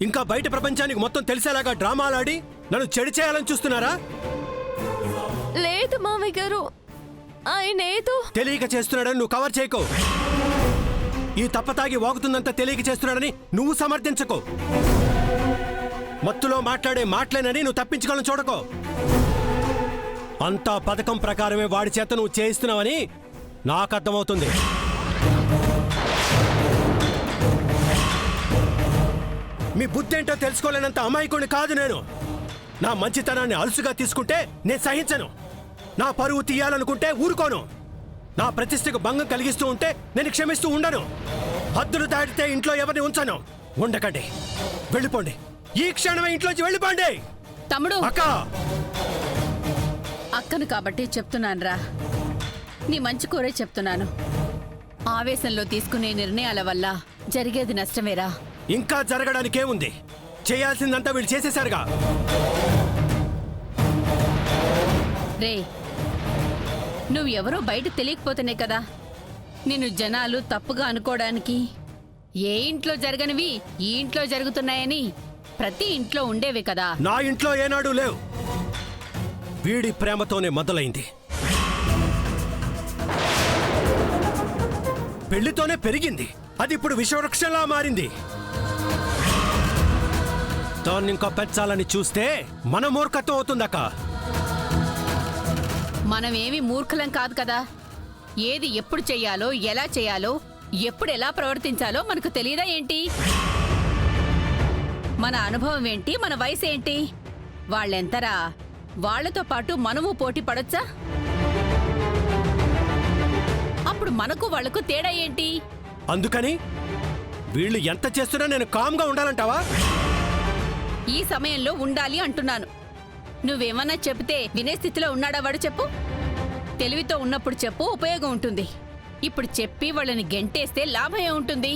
ఇంకా బయట ప్రపంచానికి మొత్తం తెలిసేలాగా డ్రామాలాడి నన్ను చెడి చేయాలని చూస్తున్నారా? లేదు మావయ్య గారు, ఆయన ఏదో తెలియక చేస్తున్నాడని నువ్వు కవర్ చేయకో. ఈ తప్పతాగి వాగుతుందంతా తెలియక చేస్తున్నాడని నువ్వు సమర్థించకో. మత్తులో మాట్లాడే మాటలేనని నువ్వు తప్పించుకోవాలని చూడకో. అంతా పథకం ప్రకారమే వాడి చేత నువ్వు చేయిస్తున్నావని నాకు అర్థమవుతుంది. మీ బుద్ధి ఏంటో తెలుసుకోలేనంత అమాయకుడిని కాదు నేను. నా మంచితనాన్ని అలుసుగా తీసుకుంటే నేను సహించను. నా పరువు తీయాలనుకుంటే ఊరుకోను. నా ప్రతిష్టకు భంగం కలిగిస్తూ ఉంటే నేను క్షమిస్తూ ఉండను. హద్దులు దాటితే ఇంట్లో ఎవరిని ఉంచను. ఉండకండి, వెళ్ళిపోండి. ఈ క్షణమే ఇంట్లోంచి వెళ్ళిపోండి. తమ్ముడు, అక్క, అక్కను కాబట్టి చెప్తున్నానురా. నీ మంచి కోరే చెప్తున్నాను. ఆవేశంలో తీసుకునే నిర్ణయాల వల్ల జరిగేది నష్టమేరా. ఇంకా జరగడానికేముంది? చేయాల్సిందంతా వీళ్ళు చేసేశారుగా. రే, నువ్వెవరో బయట తెలియకపోతేనే కదా నిన్ను జనాలు తప్పుగా అనుకోవడానికి. ఏ ఇంట్లో జరగనివి ఈ ఇంట్లో జరుగుతున్నాయని ప్రతి ఇంట్లో ఉండేవి కదా. నా ఇంట్లో ఏనాడు లేవు. వీడి ప్రేమతోనే మొదలైంది. పెళ్లితోనే పెరిగింది. అది ఇప్పుడు విషవృక్షంలా మారింది. దాన్ని ఇంకా పెంచాలని చూస్తే మన మూర్ఖత్వం అవుతుందక్క. మనమేమి మూర్ఖులం కాదు కదా. ఏది ఎప్పుడు చెయ్యాలో, ఎలా చెయ్యాలో, ఎప్పుడు ఎలా ప్రవర్తించాలో మనకు తెలియదా ఏంటి? మన అనుభవం ఏంటి, మన వయసు ఏంటి? వాళ్ళెంతరా? వాళ్లతో పాటు మనము పోటీ పడొచ్చా? అప్పుడు మనకు వాళ్లకు తేడా ఏంటి? అందుకని వీళ్ళు ఎంత చేస్తున్నా నేను కామ్గా ఉండాలంటావా? ఈ సమయంలో ఉండాలి అంటున్నాను. నువ్వేమన్నా చెబితే వినే స్థితిలో ఉన్నాడా వాడు? చెప్పు. తెలివితో ఉన్నప్పుడు చెప్పు, ఉపయోగం ఉంటుంది. ఇప్పుడు చెప్పి వాళ్ళని గెంటేస్తే లాభం ఏముంటుంది?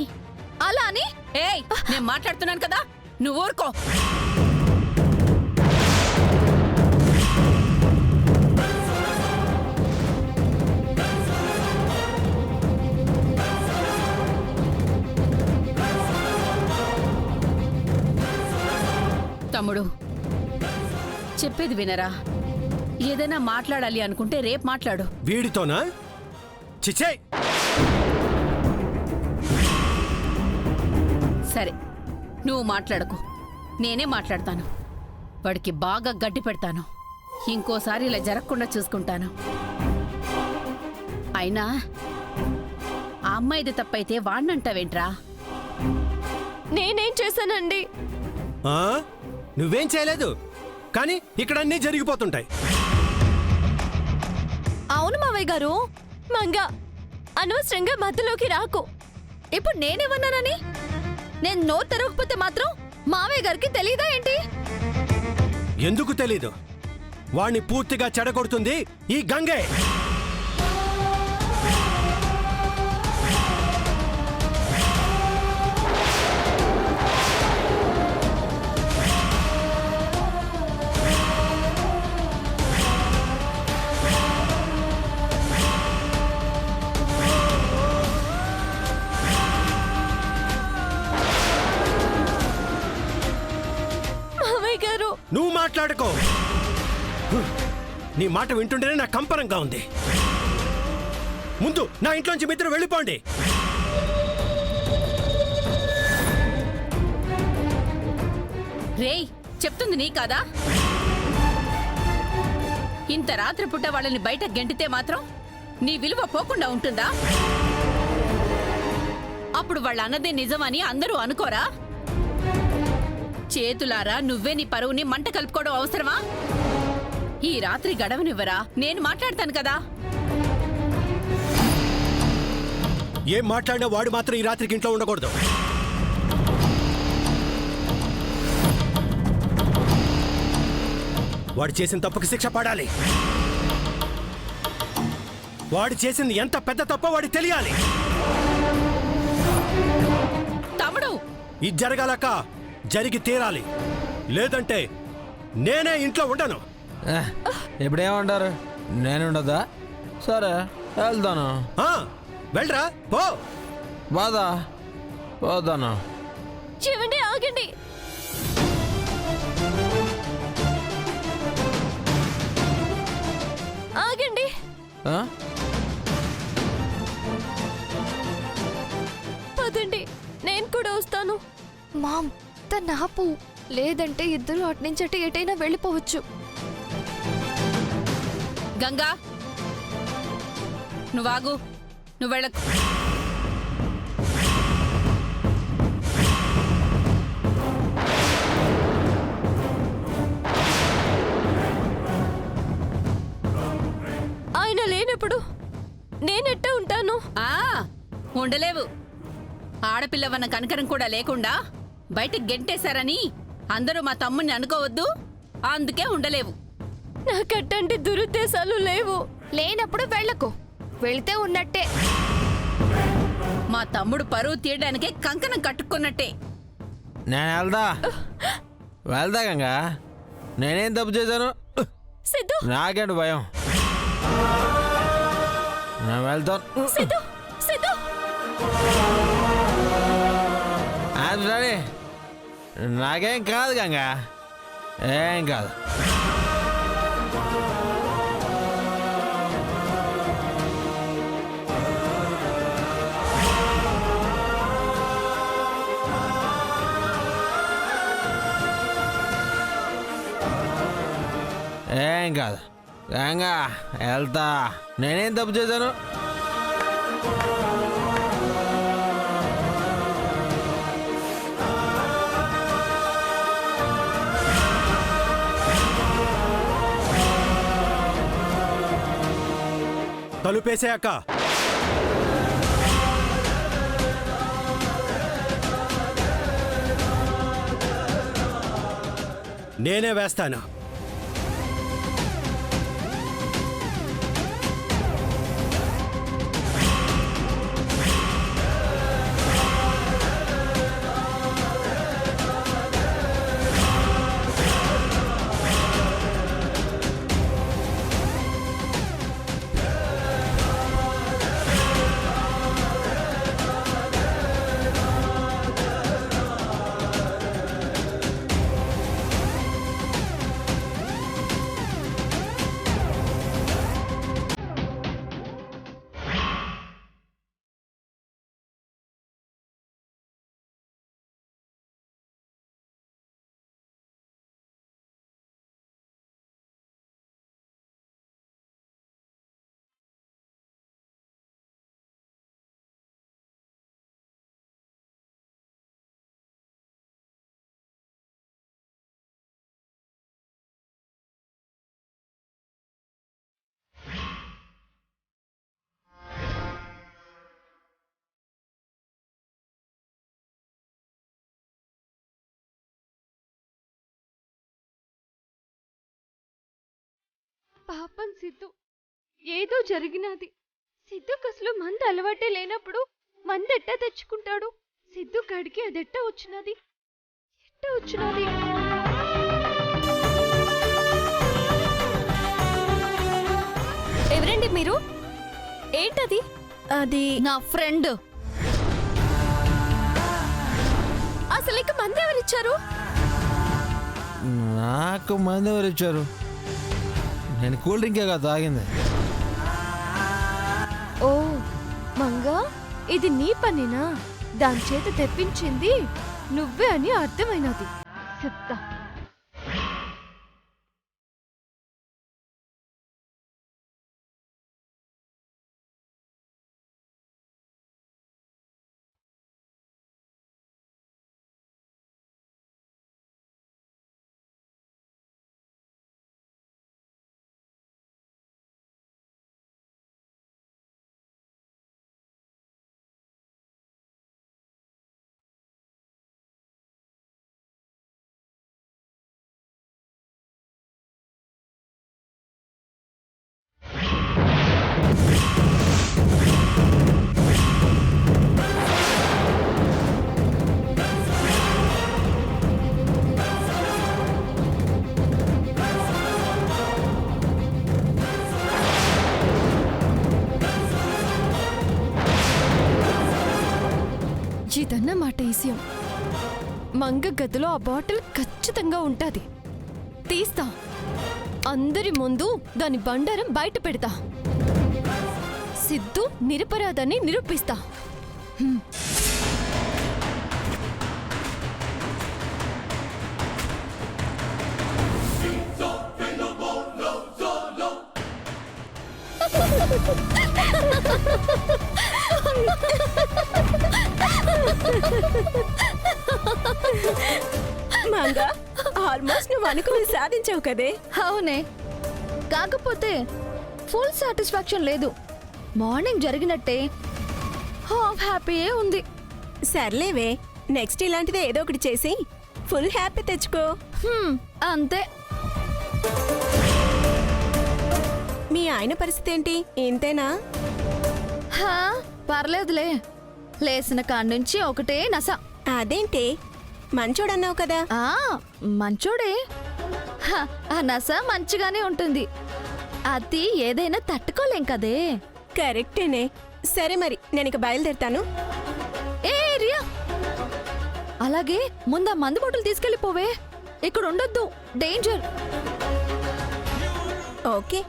అలా అని ఏయ్, నేను మాట్లాడుతున్నాను కదా, నువ్వు ఊరుకో. తమ్ముడు, చెప్పేది వినరా. ఏదైనా మాట్లాడాలి అనుకుంటే రేపు మాట్లాడు. వీడితోనా? చిచ్చే. సరే, నువ్వు మాట్లాడకు, నేనే మాట్లాడతాను. వాడికి బాగా గడ్డి పెడతాను. ఇంకోసారి ఇలా జరగకుండా చూసుకుంటాను. అయినా ఆ అమ్మాయిది తప్పైతే వాడినంటావేంట్రా? నేనేం చేశానండి? నువ్వేం చేయలేదు, కానీ ఇక్కడ అన్నీ జరిగిపోతుంటాయి. అవును మావయ్య గారు, మంగ అనవసరంగా మధ్యలోకి రాకు. ఇప్పుడు నేనేమన్నానని? నేను నోరు తెరవకపోతే మాత్రం మావయ్య గారికి తెలీదా ఏంటి? ఎందుకు తెలీదు? వాణ్ణి పూర్తిగా చెడగొడుతుంది ఈ గంగే. నువ్వు మాట్లాడుకో. నీ మాట వింటుంటేనే నా కంపనంగా ఉంది. ముందు నా ఇంట్లోంచి మిత్రులు వెళ్ళిపోండి. రేయ్, చెప్తుంది నీ కాదా? ఇంత రాత్రిపూట వాళ్ళని బయట గెంటితే మాత్రం నీ విలువ పోకుండా ఉంటుందా? అప్పుడు వాళ్ళ అన్నదే నిజమని అందరూ అనుకోరా? చేతులారా నువ్వే నీ పరువుని మంట కలుపుకోవడం అవసరమా? ఈ రాత్రి గడవనివ్వరా, నేను మాట్లాడతాను కదా. ఏం మాట్లాడినా వాడు మాత్రం ఈ రాత్రికి ఇంట్లో ఉండకూడదు. వాడు చేసిన తప్పుకి శిక్ష పడాలి. వాడు చేసింది ఎంత పెద్ద తప్పో వాడికి తెలియాలి. తమ్ముడు, ఇది జరగాలక్క, జరిగి తీరాలి. లేదంటే నేనే ఇంట్లో ఉండను. ఇప్పుడేమంటారు? నేను ఉండదా? సరే, వెళ్తాను. వెళ్ళరా, పో. బాదా పోతాను. చూడండి, ఆగండి. ఆ? పదండి, నేను కూడా వస్తాను. మామ్ తన ఆపు, లేదంటే ఇద్దరు అట్నుంచటి ఎటైనా వెళ్ళిపోవచ్చు. గంగా నువ్వాగు, నువ్వు వెళ్ళకు. ఆయన లేనప్పుడు నేనెట్ట ఉంటాను? ఆ ఉండలేవు. ఆడపిల్లవన్న కనకరం కూడా లేకుండా బయటికి గెంటేశారని అందరూ మా తమ్ముణ్ణి అనుకోవద్దు. అందుకే ఉండలేవు. నాకట్టంటి దురుద్దేశాలు లేవు. లేనప్పుడు వెళ్ళకు, వెళితే ఉన్నట్టే. మా తమ్ముడు పరువు తీయడానికే కంకణం కట్టుకున్నట్టే. నేను వెళ్దా గంగా. నేనేం తప్పు చేశాను? సిద్ధు, నాకేంటి భయం? నేను వెళ్తాను. సిద్ధు, సిద్ధు. సరే, నాకేం కాదు గంగా, ఏం కాదు. ఏం కాదు గంగా, వెళ్తా. నేనేం తప్పు చేశాను? తలుపేసే అక్క. నేనే వేస్తాను. పాపం సిద్ధు, ఏదో జరిగినది. సిద్ధుకు అసలు మందు అలవాటే లేనప్పుడు మందెట్ట తెచ్చుకుంటాడు? సిద్ధు కాడికి అదెట్ట వచ్చినది? ఎట్ట వచ్చినది? ఎవరండి మీరు? ఏంటది? అది నా ఫ్రెండ్. అసలు ఇక మంది ఎవరిచ్చారు? నాకు మంది ఎవరు ఇచ్చారు? నేను కూల్ డ్రింకే కదా తాగింది. ఓ మంగా, ఇది నీ పనినా? దాని చేత తెప్పించింది నువ్వే అని అర్థమైనది. చెప్తా. ఇదన్నమాట విషయం. మంగ గదిలో ఆ బాటిల్ ఖచ్చితంగా ఉంటాది. తీస్తా, అందరి ముందు దాని బండారం బయట పెడతా. సిద్ధు నిరపరాధని నిరూపిస్తా. మంగా ఆల్మోస్ట్ నువ్వు అనుకుని సాధించావు కదే. అవునే, కాకపోతే ఫుల్ సాటిస్ఫాక్షన్ లేదు. మార్నింగ్ జరిగినట్టే హాఫ్ హ్యాపీయే ఉంది. సర్లేవే, నెక్స్ట్ ఇలాంటిదే ఏదో ఒకటి చేసి ఫుల్ హ్యాపీ తెచ్చుకో. అంతే. మీ ఆయన పరిస్థితి ఏంటి, ఇంతేనా? హా, పర్లేదులే. లేచిన కాడ్నుంచి ఒకటే నస. అదేంటి, మంచోడన్నావు కదా. ఆ మంచోడే. హ, ఆ నస మంచిగానే ఉంటుంది. అది ఏదైనా తట్టుకోలేం కదే. కరెక్టేనే. సరే మరి నేను ఇక బయలుదేరుతాను. ఏ రియా, అలాగే ముందా మందు బాటిల్ తీసుకెళ్ళిపోవే. ఇక్కడ ఉండొద్దు, డేంజర్. ఓకే.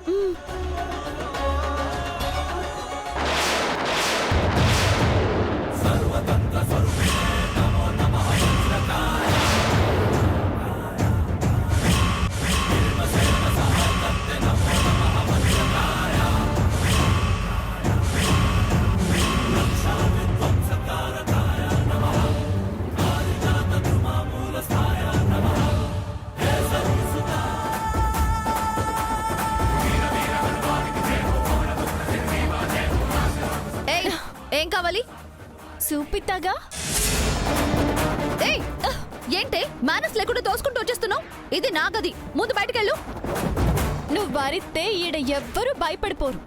ఏయ్, ఏం కావాలి? చూపిస్తాగా. ఏయ్, ఏంటే మేనస్ లేకుండా దోసుకుంటూ వచ్చేస్తున్నావు? ఇది నా గది, ముందు బయటకెళ్ళు. నువ్వు వారిస్తే ఈడ ఎవ్వరూ భయపడిపోరు.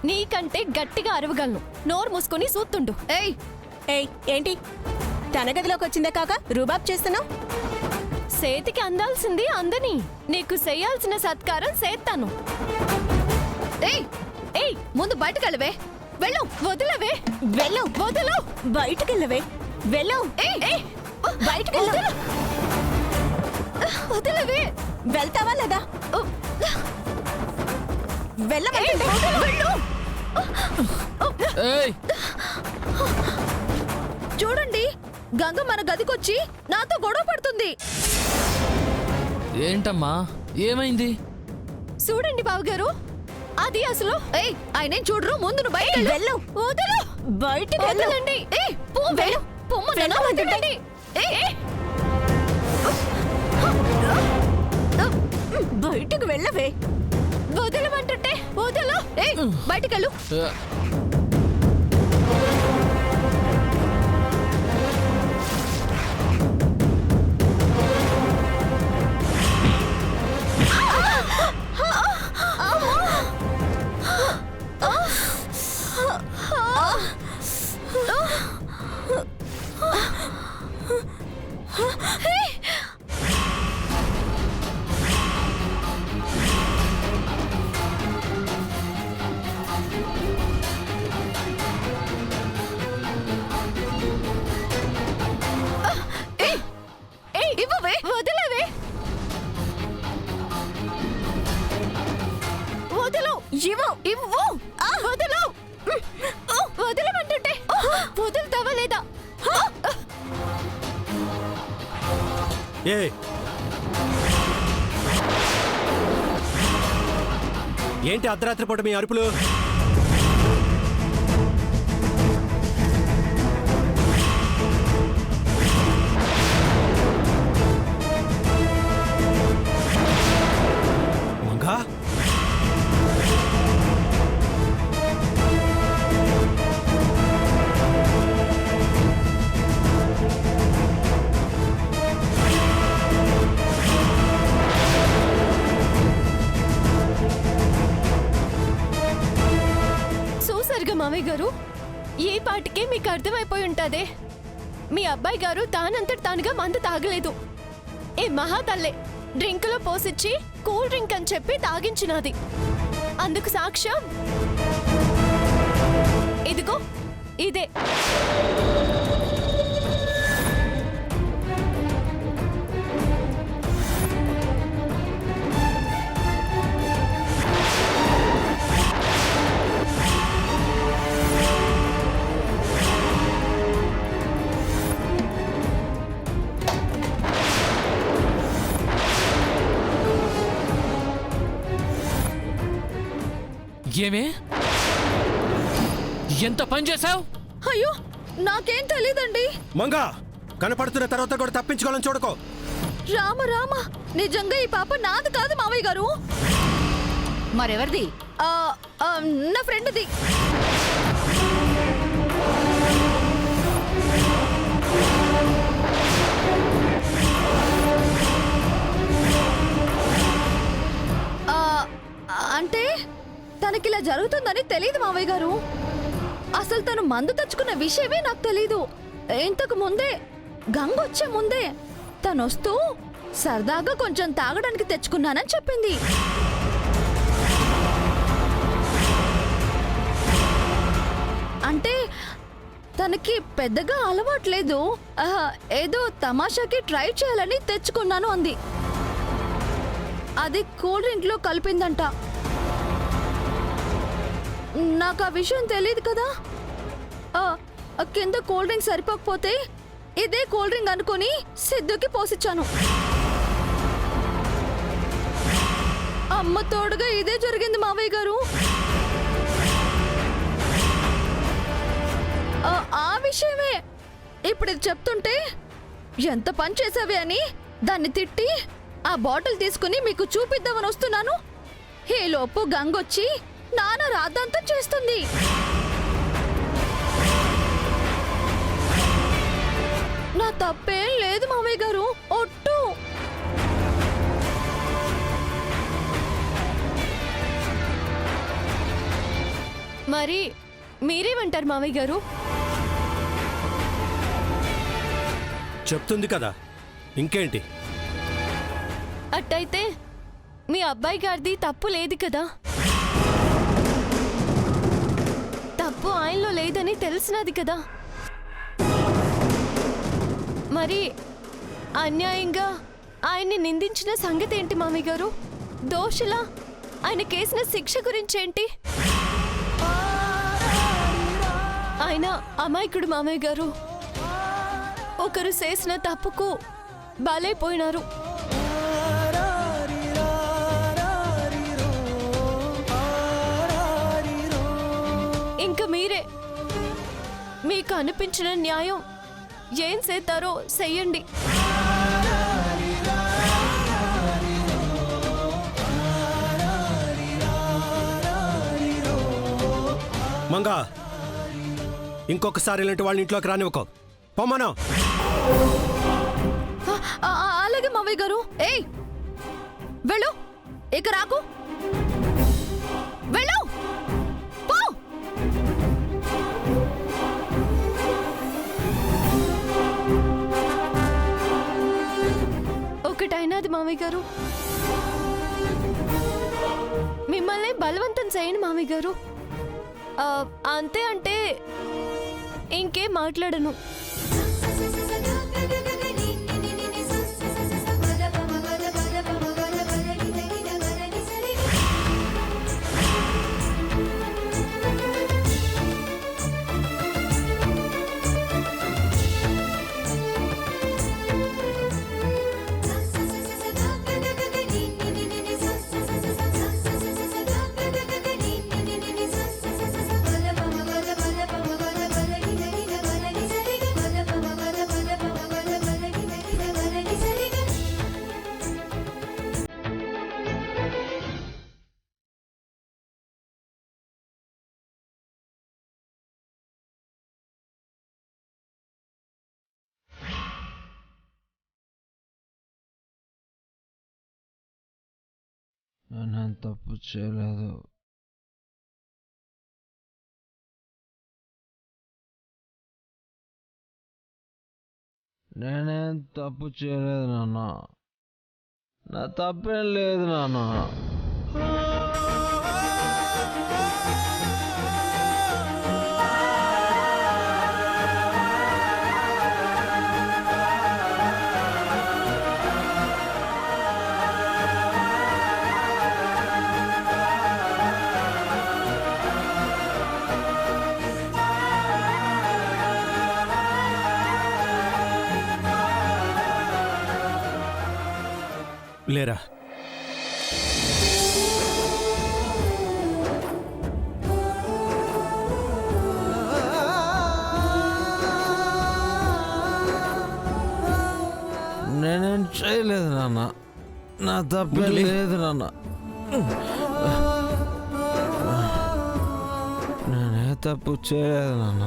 నీకంటే గట్టిగా అరవగలను. నోరు మూసుకొని సూత్తుండు. ఏయ్, ఏయ్, ఏంటి తన గదిలోకి వచ్చిందే కాక రూబాబ్ చేస్తున్నావు? సేతికి అందాల్సింది అందని. నీకు చేయాల్సిన సత్కారం చేస్తాను. ఏయ్, ఏయ్, ముందు బయటకెళ్ళవే. వెళ్ళు. వదిలవే. వెళ్ళు. వదలు. బయటకెళ్ళవే. వెళ్ళు. ఏయ్, బయటకెళ్ళు. వదిలవే. వెళ్తావా లేదా? వెళ్ళమంటుంటే. వెళ్ళు. ఏయ్ చూడండి, గంగ మన గదికొచ్చి నాతో గొడవ పడుతుంది. ఏంటమ్మా, ఏమైంది? చూడండి బావగారు, అది అసలు. ఏయ్, ఆయనేం చూడరు, ముందు నువ్వు బయటకెళ్ళు. వెళ్ళు. వదలు. బయటికి వదలండి. ఏయ్, పో. వెళ్ళు. పొమ్మన్నాను. వెళ్ళమంటుంటే. వదలండి. ఏయ్, బయటకు వెళ్ళవే. వదలమంటుంటే. వదలు. ఏయ్, బయటకెళ్ళు. ఇవ్వవే. వదలవే. వదలు. ఇవ్వు. ఇవ్వు. వదలు. వదలమంటుంటే. వదులుతావా లేదా? ఏ ఏంటి అర్ధరాత్రి పూట మీ అరుపులు? మంగా, చూసారుగా మామయ్య గారు, ఈ పాటికే మీకు అర్థమైపోయి ఉంటదే. మీ అబ్బాయి గారు తానంతట తానుగా మందు తాగలేదు. ఈ మహాతల్లే డ్రింకులో పోసిచ్చి కూల్ డ్రింక్ అని చెప్పి తాగించినది. అందుకు సాక్ష్యం ఇదిగో ఇదే. ఏమే ఎంత పని చేశావు? అయ్యో నాకేం తెలీదండి. మంగా కనపడుతున్న తర్వాత కూడా తప్పించుకోవాలని చూడకో. రామ రామ, నిజంగా ఈ పాప నాది కాదు మావయ్య గారు. మరెవరిది? ఆ, ఆ, నా ఫ్రెండ్ది. అంటే తనకిలా జరుగుతుందని తెలియదు మావయ్య గారు. అసలు తను మందు తెచ్చుకున్న విషయమే నాకు తెలీదు. ఇంతకు ముందే గంగొచ్చే ముందే తనొస్తూ సరదాగా కొంచెం తాగడానికి తెచ్చుకున్నానని చెప్పింది. అంటే తనకి పెద్దగా అలవాట్లేదు, ఏదో తమాషాకి ట్రై చేయాలని తెచ్చుకున్నాను అంది. అది కూల్ డ్రింక్ లో కలిపిందంట. నాకు ఆ విషయం తెలియదు కదా. కింద కూల్ డ్రింక్ సరిపోకపోతే ఇదే కూల్ డ్రింక్ అనుకుని సిద్ధుకి పోసిచ్చాను. అమ్మ తోడుగా ఇదే జరిగింది మావయ్య గారు. ఆ విషయమే ఇప్పుడు ఇది చెప్తుంటే ఎంత పని చేసావే అని దాన్ని తిట్టి ఆ బాటిల్ తీసుకుని మీకు చూపిద్దామని వస్తున్నాను. ఈ లోపు గంగొచ్చి నాన్న రాద్దంతా చేస్తుంది. నా తప్పేం లేదు మావయ్య గారు, ఒట్టు. మరి మీరేమంటారు మావయ్య గారు? చెప్తుంది కదా, ఇంకేంటి? అట్టయితే మీ అబ్బాయి గారిది తప్పు లేదు కదా? తప్పు ఆయనలో లేదని తెలిసినది కదా? మరి అన్యాయంగా ఆయన్ని నిందించిన సంగతి ఏంటి మామయ్య గారు? దోషులా ఆయన కేసిన శిక్ష గురించేంటి? ఆయన అమాయకుడు మామయ్య గారు. ఒకరు చేసిన తప్పుకు బలైపోయినారు. ఇంకా మీరే మీకు అనిపించిన న్యాయం ఏం చేస్తారో చెయ్యండి. మంగా, ఇంకొకసారి ఇలాంటి వాళ్ళని ఇంట్లోకి రానివ్వకో. పొమ్మను. అలాగే మావయ్య గారు. ఏయ్ వెళ్ళు, ఇక రాకు. వెళ్ళు, పో. ఒకటైనది మామయ్య గారు, మిమ్మల్ని బలవంతం చేయను మామయ్య గారు. అంతే అంటే ఇంకేం మాట్లాడను. నేను తప్పు చేయలేదు. నేనేం తప్పు చేయలేదు నాన్న. నా తప్పేం లేదు నాన్న. లేరా? చేయలేదు నాన్న, నా తప్పే మురళి. లేదు నాన్న. నేనే తప్పు చేయలేదు నాన్న.